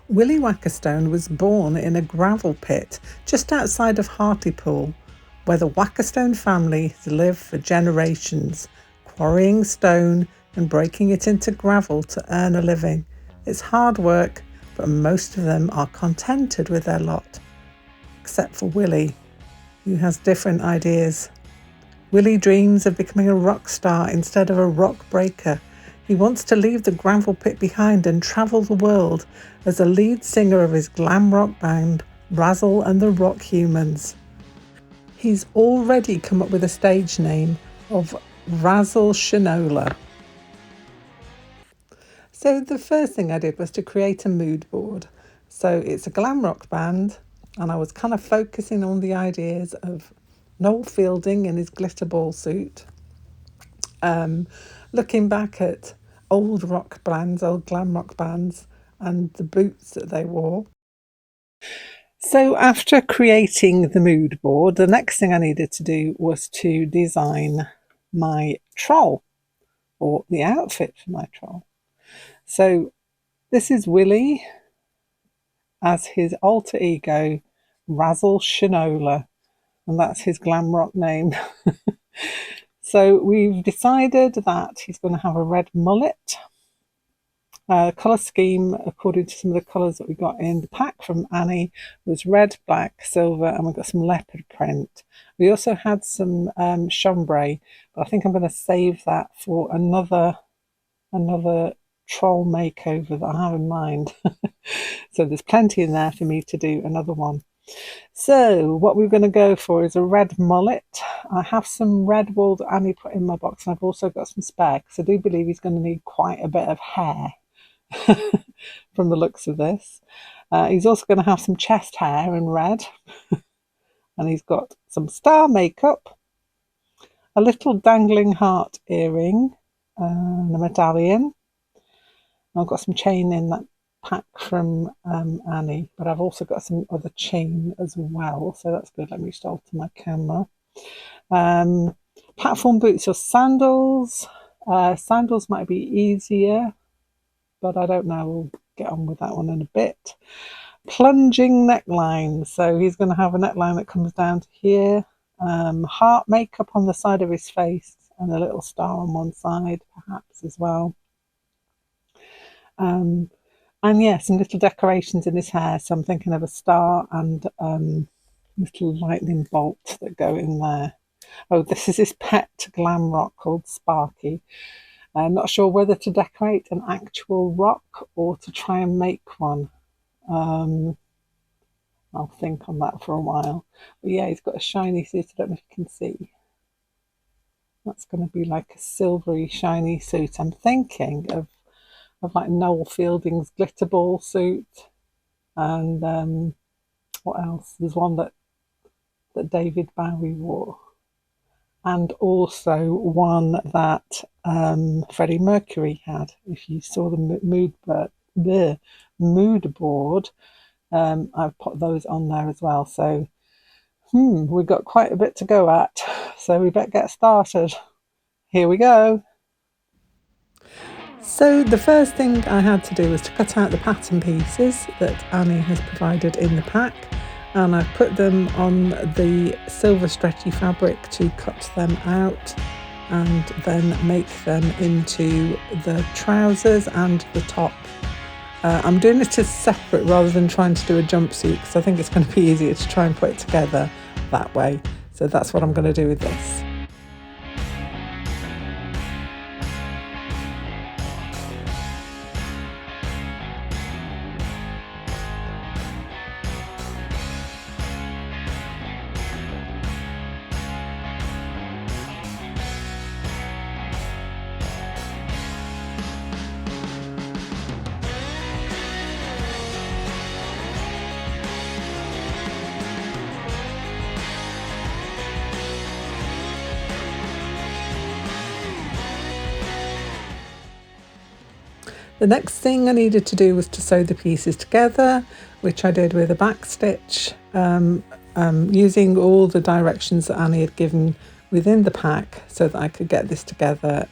Willy Wackastone was born in a gravel pit just outside of Hartlepool, where the Wackastone family has lived for generations, quarrying stone and breaking it into gravel to earn a living. It's hard work, but most of them are contented with their lot, except for Willy, who has different ideas. Willy dreams of becoming a rock star instead of a rock breaker. He wants to leave the gravel pit behind and travel the world as a lead singer of his glam rock band, Razzle and the Rock Humans. He's already come up with a stage name of Razzle Shinola. So the first thing I did was to create a mood board. So it's a glam rock band, and I was kind of focusing on the ideas of Noel Fielding in his glitter ball suit, looking back at old rock bands, old glam rock bands, and the boots that they wore. So after creating the mood board, the next thing I needed to do was to design my troll, or the outfit for my troll. So this is Willy as his alter ego, Razzle Shinola, and that's his glam rock name. So we've decided that he's going to have a red mullet. Colour scheme, according to some of the colours that we got in the pack from Annie, was red, black, silver, and we got some leopard print. We also had some chambray, but I think I'm going to save that for another troll makeover that I have in mind. So there's plenty in there for me to do another one. So what we're going to go for is a red mullet. I have some red wool that Annie put in my box, and I've also got some spare because I do believe he's going to need quite a bit of hair from the looks of this. He's also going to have some chest hair in red, and he's got some star makeup, a little dangling heart earring, and a medallion. I've got some chain in that pack from Annie, but I've also got some other chain as well, so that's good. Let me just alter my camera. Platform boots or sandals. Sandals might be easier, but I don't know, we'll get on with that one in a bit. Plunging neckline, so he's going to have a neckline that comes down to here. Heart makeup on the side of his face and a little star on one side perhaps as well. And yeah, some little decorations in his hair, so I'm thinking of a star and little lightning bolts that go in there. Oh, this is his pet glam rock called Sparky. I'm not sure whether to decorate an actual rock or to try and make one. I'll think on that for a while. But yeah, he's got a shiny suit. I don't know if you can see. That's going to be like a silvery shiny suit. I'm thinking of like Noel Fielding's glitter ball suit, and what else? There's one that David Bowie wore, and also one that Freddie Mercury had. If you saw the mood board, I've put those on there as well. So we've got quite a bit to go at, so we better get started. Here we go. So the first thing I had to do was to cut out the pattern pieces that Annie has provided in the pack, and I put them on the silver stretchy fabric to cut them out and then make them into the trousers and the top. I'm doing it as separate rather than trying to do a jumpsuit because I think it's going to be easier to try and put it together that way. So that's what I'm going to do with this. The next thing I needed to do was to sew the pieces together, which I did with a back stitch, using all the directions that Annie had given within the pack so that I could get this together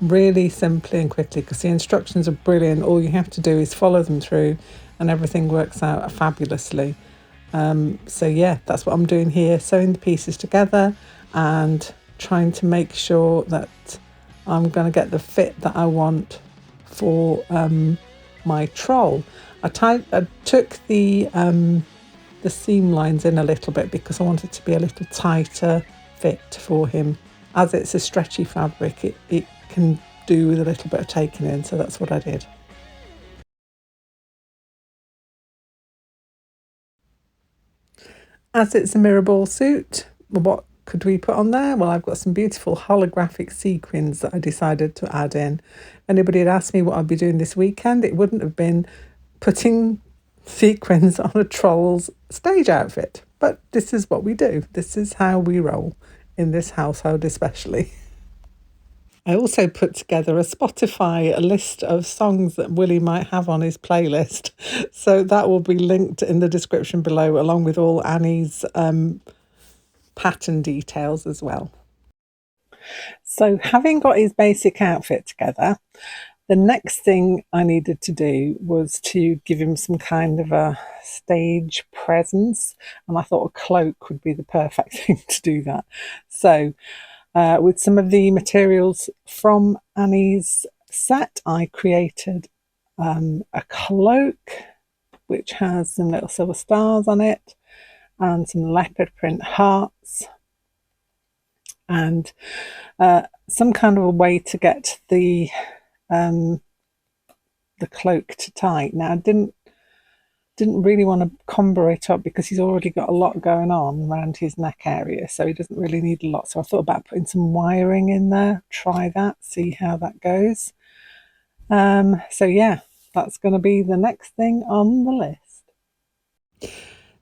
really simply and quickly, because the instructions are brilliant. All you have to do is follow them through and everything works out fabulously. So yeah, that's what I'm doing here, sewing the pieces together and trying to make sure that I'm going to get the fit that I want for my troll. I took the seam lines in a little bit because I want it to be a little tighter fit for him. As it's a stretchy fabric, it can do with a little bit of taking in, so that's what I did. As it's a mirror ball suit, what could we put on there? Well, I've got some beautiful holographic sequins that I decided to add in. If anybody had asked me what I'd be doing this weekend, it wouldn't have been putting sequins on a troll's stage outfit. But this is what we do. This is how we roll in this household especially. I also put together a Spotify list of songs that Willy might have on his playlist. So that will be linked in the description below, along with all Annie's pattern details as well. So having got his basic outfit together, the next thing I needed to do was to give him some kind of a stage presence. And I thought a cloak would be the perfect thing to do that. So with some of the materials from Annie's set, I created a cloak which has some little silver stars on it and some leopard print hearts and some kind of a way to get the cloak to tie. Now I didn't really want to cumber it up because he's already got a lot going on around his neck area, so he doesn't really need a lot. So I thought about putting some wiring in there, try that, see how that goes. So yeah, that's going to be the next thing on the list.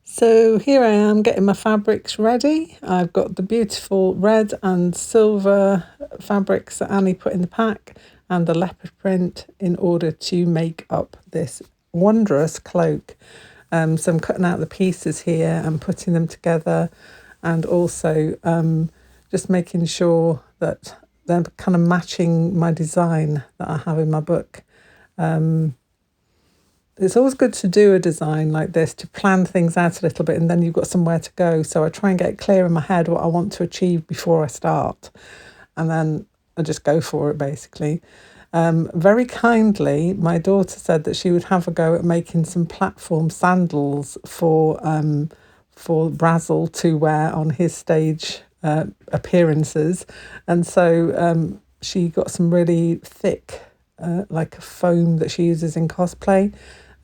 So here I am getting my fabrics ready. I've got the beautiful red and silver fabrics that Annie put in the pack and the leopard print in order to make up this wondrous cloak. So I'm cutting out the pieces here and putting them together, and also just making sure that they're kind of matching my design that I have in my book. It's always good to do a design like this, to plan things out a little bit, and then you've got somewhere to go. So I try and get clear in my head what I want to achieve before I start, and then I just go for it basically. Very kindly, my daughter said that she would have a go at making some platform sandals for Razzle to wear on his stage appearances, and so she got some really thick like a foam that she uses in cosplay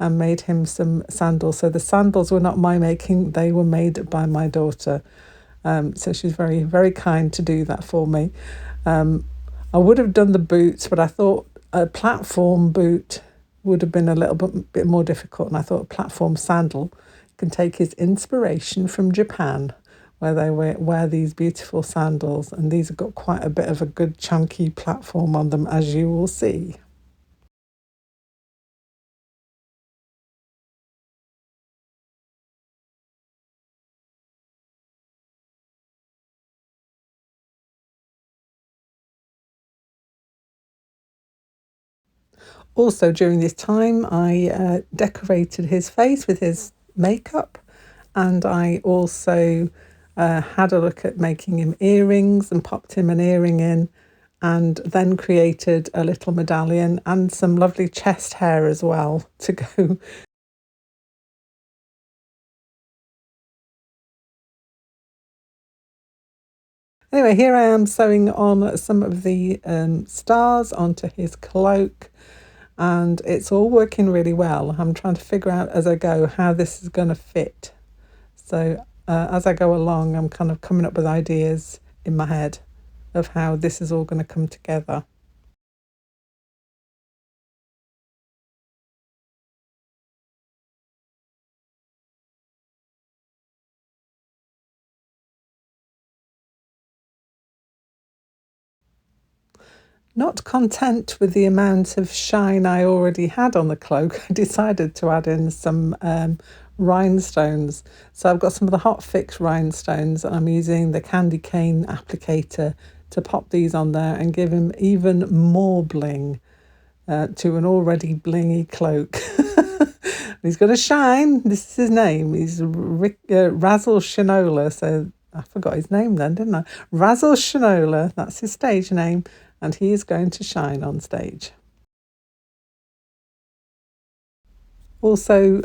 and made him some sandals. So the sandals were not my making, they were made by my daughter. So she's very, very kind to do that for me. I would have done the boots, but I thought a platform boot would have been a little bit more difficult, and I thought a platform sandal can take his inspiration from Japan, where they wear these beautiful sandals, and these have got quite a bit of a good chunky platform on them, as you will see. Also during this time I decorated his face with his makeup, and I also had a look at making him earrings and popped him an earring in, and then created a little medallion and some lovely chest hair as well to go. Anyway, here I am sewing on some of the stars onto his cloak, and it's all working really well. I'm trying to figure out as I go how this is going to fit. So as I go along, I'm kind of coming up with ideas in my head of how this is all going to come together. Not content with the amount of shine I already had on the cloak, I decided to add in some rhinestones. So I've got some of the Hot Fix rhinestones, and I'm using the candy cane applicator to pop these on there and give him even more bling to an already blingy cloak. He's going to shine. This is his name. He's Razzle Shinola. So I forgot his name then, didn't I? Razzle Shinola, that's his stage name, and he is going to shine on stage. Also,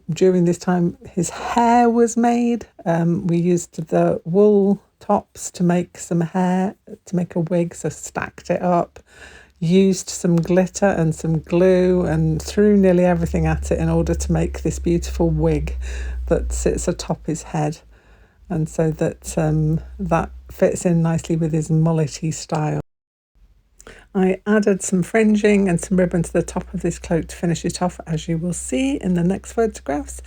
during this time, his hair was made. We used the wool tops to make some hair, to make a wig, so stacked it up, used some glitter and some glue and threw nearly everything at it in order to make this beautiful wig that sits atop his head, and so that that fits in nicely with his mullety style. I added some fringing and some ribbon to the top of this cloak to finish it off, as you will see in the next photographs.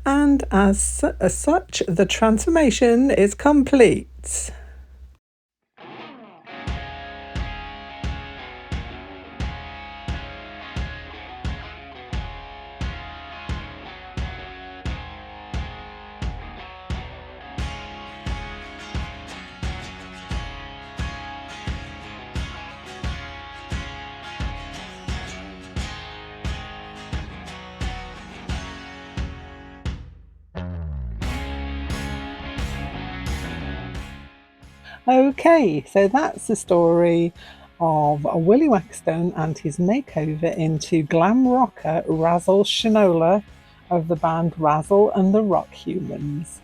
And as such, the transformation is complete. Okay, so that's the story of Willy Wackastone and his makeover into glam rocker Razzle Shinola of the band Razzle and the Rock Humans.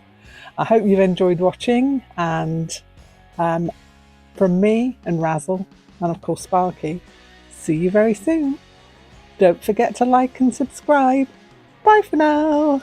I hope you've enjoyed watching, and from me and Razzle, and of course Sparky, see you very soon. Don't forget to like and subscribe. Bye for now.